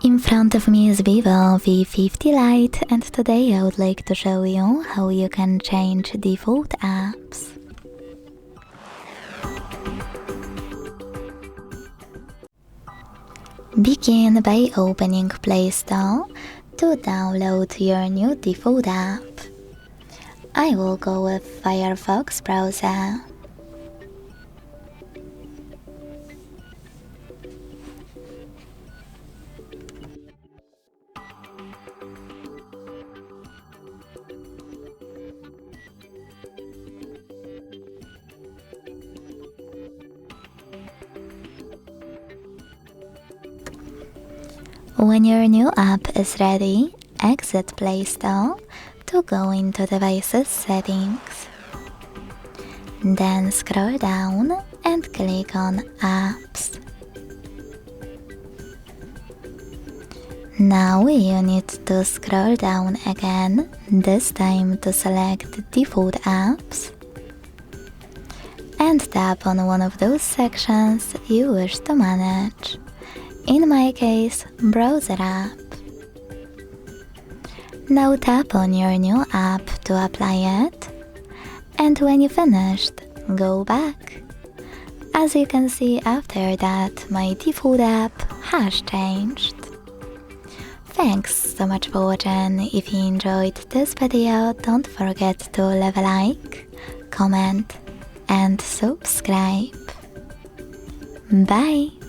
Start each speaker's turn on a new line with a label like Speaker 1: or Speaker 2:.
Speaker 1: In front of me is VIVO V50 Lite, and today I would like to show you how you can change default apps. Begin by opening Play Store to download your new default app. I will go with Firefox browser. When your new app is ready, exit Play Store to go into Devices Settings. Then scroll down and click on Apps. Now you need to scroll down again, this time to select Default Apps, and tap on one of those sections you wish to manage. In my case, Browser app. Now tap on your new app to apply it, and when you finished, go back. As you can see, after that, my default app has changed. Thanks so much for watching. If you enjoyed this video, don't forget to leave a like, comment and subscribe. Bye!